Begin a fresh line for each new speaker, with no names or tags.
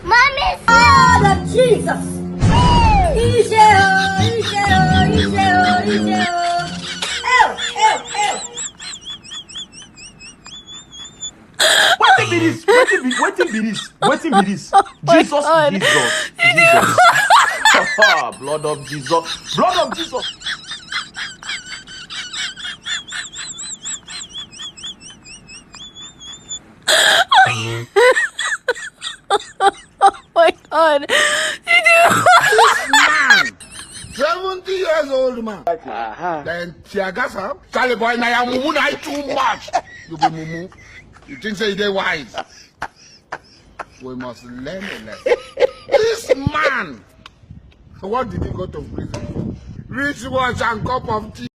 Mommy, blood of Jesus.
What be this? What be this? Jesus, Jesus. Blood of Jesus. Blood of Jesus.
Oh my God.
This man, 70 years old man. Then Tiagasa, Charlie boy, na ya mumu na too much. You be mumu. You think say they wise? We must learn a lesson. This man, what did he go to prison for? Rich watch and cup of tea.